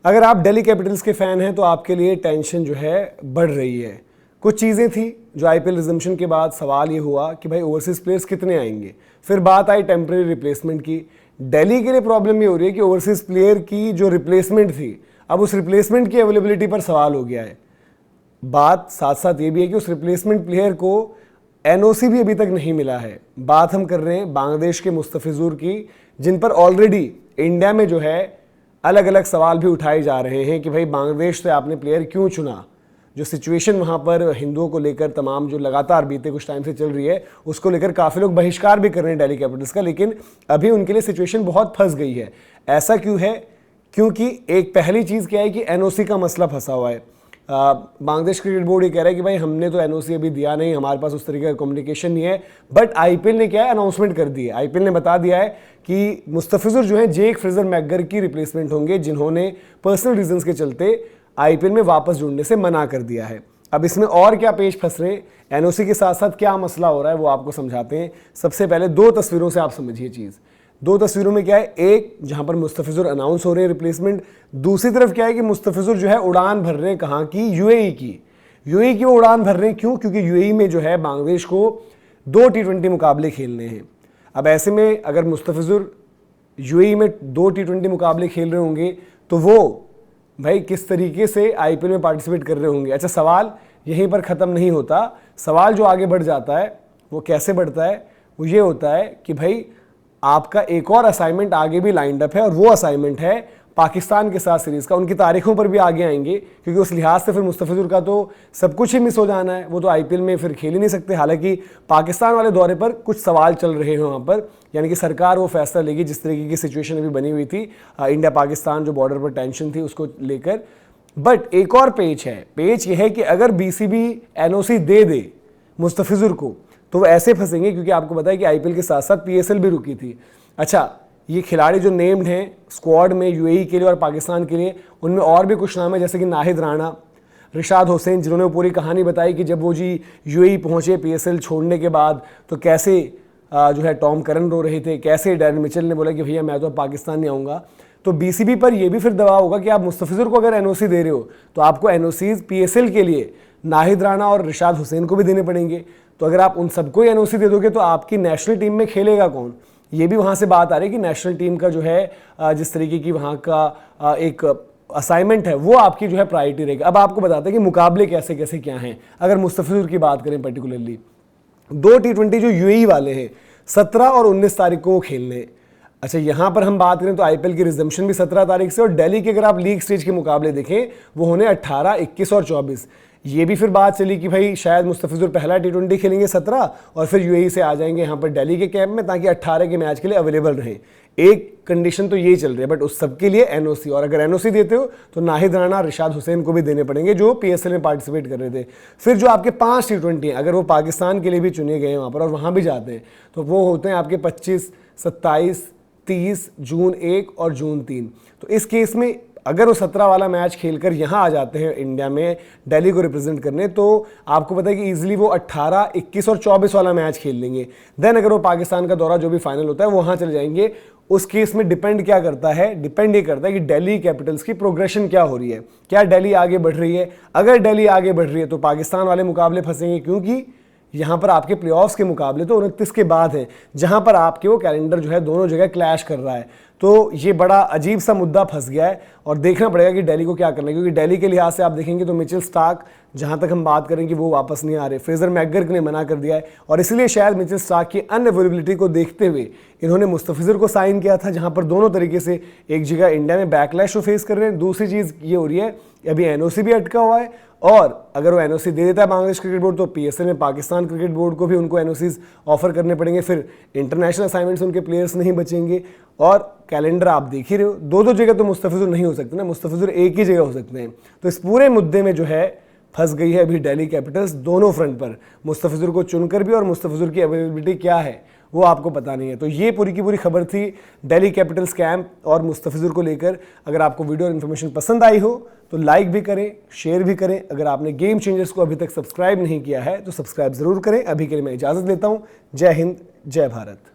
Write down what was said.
अगर आप दिल्ली कैपिटल्स के फैन हैं तो आपके लिए टेंशन जो है बढ़ रही है। कुछ चीज़ें थी जो आईपीएल रिजम्पशन के बाद सवाल ये हुआ कि भाई ओवरसीज प्लेयर्स कितने आएंगे। फिर बात आई टेम्परेरी रिप्लेसमेंट की। दिल्ली के लिए प्रॉब्लम ये हो रही है कि ओवरसीज प्लेयर की जो रिप्लेसमेंट थी, अब उस रिप्लेसमेंट की अवेलेबिलिटी पर सवाल हो गया है। बात साथ साथ ये भी है कि उस रिप्लेसमेंट प्लेयर को एनओसी भी अभी तक नहीं मिला है। बात हम कर रहे हैं बांग्लादेश के मुस्तफिजुर की, जिन पर ऑलरेडी इंडिया में जो है अलग अलग सवाल भी उठाए जा रहे हैं कि भाई बांग्लादेश से आपने प्लेयर क्यों चुना। जो सिचुएशन वहाँ पर हिंदुओं को लेकर तमाम जो लगातार बीते कुछ टाइम से चल रही है, उसको लेकर काफ़ी लोग बहिष्कार भी कर रहे हैं दिल्ली कैपिटल्स का, लेकिन अभी उनके लिए सिचुएशन बहुत फंस गई है। ऐसा क्यों है? क्योंकि एक पहली चीज़ क्या है कि एनओसी का मसला फंसा हुआ है। बांग्लादेश क्रिकेट बोर्ड ये कह रहा है कि भाई हमने तो एनओसी अभी दिया नहीं, हमारे पास उस तरीके का कम्युनिकेशन नहीं है। बट आईपीएल ने क्या है, अनाउंसमेंट कर दी है। आईपीएल ने बता दिया है कि मुस्तफिजुर जो है जेक फ्रेजर मैकगर की रिप्लेसमेंट होंगे, जिन्होंने पर्सनल रीजंस के चलते आईपीएल में वापस जुड़ने से मना कर दिया है। अब इसमें और क्या पेच फंस रहे, एनओसी के साथ साथ क्या मसला हो रहा है वो आपको समझाते हैं। सबसे पहले दो तस्वीरों से आप समझिए चीज़। दो तस्वीरों में क्या है, एक जहां पर मुस्तफिजुर अनाउंस हो रहे हैं रिप्लेसमेंट, दूसरी तरफ क्या है कि मुस्तफिजुर जो है उड़ान भर रहे हैं कहाँ की, यूएई की। यूएई की वो उड़ान भर रहे हैं क्यों? क्योंकि यूएई में जो है बांग्लादेश को 2 T20 मुकाबले खेलने हैं। अब ऐसे में अगर मुस्तफिजुर यूएई में 2 T20 मुकाबले खेल रहे होंगे तो वो भाई किस तरीके से आईपीएल में पार्टिसिपेट कर रहे होंगे। अच्छा, सवाल यहीं पर ख़त्म नहीं होता। सवाल जो आगे बढ़ जाता है वो कैसे बढ़ता है, वो ये होता है कि भाई आपका एक और असाइनमेंट आगे भी लाइंड अप है, और वो असाइनमेंट है पाकिस्तान के साथ सीरीज़ का। उनकी तारीखों पर भी आगे आएंगे, क्योंकि उस लिहाज से फिर मुस्तफिजुर का तो सब कुछ ही मिस हो जाना है। वो तो आईपीएल में फिर खेल ही नहीं सकते। हालांकि पाकिस्तान वाले दौरे पर कुछ सवाल चल रहे हैं वहाँ पर, यानी कि सरकार वो फैसला लेगी जिस तरीके की सिचुएशन अभी बनी हुई थी, इंडिया पाकिस्तान जो बॉर्डर पर टेंशन थी उसको लेकर। बट एक और पेच है। पेच ये है कि अगर बीसीबी एनओसी दे दे मुस्तफिजुर को तो वो ऐसे फंसेंगे, क्योंकि आपको पता है कि आईपीएल के साथ साथ पीएसएल भी रुकी थी। अच्छा, ये खिलाड़ी जो नेम्ड हैं स्क्वाड में यूएई के लिए और पाकिस्तान के लिए, उनमें और भी कुछ नाम है, जैसे कि नाहिद राणा, रिशाद हुसैन, जिन्होंने पूरी कहानी बताई कि जब वो जी यूएई पहुंचे पीएसएल छोड़ने के बाद तो कैसे जो है टॉम करन रो रहे थे, कैसे डैरेन मिचेल ने बोला कि भैया मैं तो पाकिस्तान नहीं आऊँगा। तो बीसीबी पर यह भी फिर दबाव होगा कि आप मुस्तफिजुर को अगर एनओसी दे रहे हो तो आपको एनओसीज पीएसएल के लिए नाहिद राणा और रिशाद हुसैन को भी देने पड़ेंगे। तो अगर आप उन सबको ही एनओसी दे दोगे तो आपकी नेशनल टीम में खेलेगा कौन? ये भी वहाँ से बात आ रही है कि नेशनल टीम का जो है जिस तरीके की वहाँ का एक असाइनमेंट है वो आपकी जो है प्रायोरिटी रहेगी। अब आपको बताते हैं कि मुकाबले कैसे कैसे क्या हैं। अगर मुस्तफिजुर की बात करें पर्टिकुलरली, 2 T20 जो यूएई वाले हैं 17 और 19 तारीख को वो खेलने। अच्छा, यहाँ पर हम बात करें तो आईपीएल की रिजम्पशन भी 17 तारीख से, और दिल्ली के अगर आप लीग स्टेज के मुकाबले देखें वो होने 18, 21 और 24। ये भी फिर बात चली कि भाई शायद मुस्तफिजुर पहला T20 खेलेंगे 17 और फिर यूएई से आ जाएंगे यहाँ पर दिल्ली के कैंप में, ताकि 18 के मैच के लिए अवेलेबल रहें। एक कंडीशन तो यही चल रही है, बट उस सब के लिए एनओसी, और अगर एनओसी देते हो तो नाहिद राणा, रिशाद हुसैन को भी देने पड़ेंगे जो पीएसएल में पार्टिसिपेट कर रहे थे। फिर जो आपके 5 T20 हैं, अगर वो पाकिस्तान के लिए भी चुने गए हैं वहाँ पर और वहाँ भी जाते हैं तो वो होते हैं आपके 25, 27, 30, जून 1 और जून 3। तो इस केस में अगर वो 17 वाला मैच खेलकर यहाँ आ जाते हैं इंडिया में दिल्ली को रिप्रेजेंट करने, तो आपको पता है कि इजीली वो 18, 21 और 24 वाला मैच खेल लेंगे। देन अगर वो पाकिस्तान का दौरा जो भी फाइनल होता है वो वहाँ चले जाएंगे। उस केस में डिपेंड क्या करता है? डिपेंड ये करता है कि दिल्ली कैपिटल्स की प्रोग्रेशन क्या हो रही है, क्या दिल्ली आगे बढ़ रही है। अगर दिल्ली आगे बढ़ रही है तो पाकिस्तान वाले मुकाबले फंसेंगे, क्योंकि यहाँ पर आपके प्लेऑफ्स के मुकाबले तो 29 के बाद है, जहाँ पर आपके वो कैलेंडर जो है दोनों जगह क्लैश कर रहा है। तो ये बड़ा अजीब सा मुद्दा फंस गया है और देखना पड़ेगा कि दिल्ली को क्या करना है, क्योंकि दिल्ली के लिहाज से आप देखेंगे तो मिचेल स्टार्क, जहाँ तक हम बात करें कि वो वापस नहीं आ रहे, फ्रेजर मैकगर ने मना कर दिया है, और इसलिए शायद मिचेल स्टार्क की अनअवेलेबिलिटी को देखते हुए इन्होंने मुस्तफिजुर को साइन किया था, जहाँ पर दोनों तरीके से एक जगह इंडिया में बैकलैश फेस कर रहे हैं। दूसरी चीज़ ये हो रही है अभी एनओसी भी अटका हुआ है, और अगर वो एनओसी दे देता है बांग्लादेश क्रिकेट बोर्ड तो पीएसएल में पाकिस्तान क्रिकेट बोर्ड को भी उनको एनओसीज ऑफर करने पड़ेंगे। फिर इंटरनेशनल असाइनमेंट्स उनके प्लेयर्स नहीं बचेंगे, और कैलेंडर आप देख ही रहे हो, दो जगह तो मुस्तफिजुर नहीं हो सकते ना, मुस्तफिजुर एक ही जगह हो सकते हैं। तो इस पूरे मुद्दे में जो है फंस गई है अभी दिल्ली कैपिटल्स दोनों फ्रंट पर, मुस्तफिजुर को चुनकर भी और मुस्तफिजुर की अवेलेबिलिटी क्या है वो आपको पता नहीं है। तो ये पूरी की पूरी खबर थी दिल्ली कैपिटल्स कैंप और मुस्तफिजुर को लेकर। अगर आपको वीडियो और इन्फॉर्मेशन पसंद आई हो तो लाइक भी करें, शेयर भी करें। अगर आपने गेम चेंजर्स को अभी तक सब्सक्राइब नहीं किया है तो सब्सक्राइब जरूर करें। अभी के लिए मैं इजाज़त लेता हूँ। जय हिंद, जय भारत।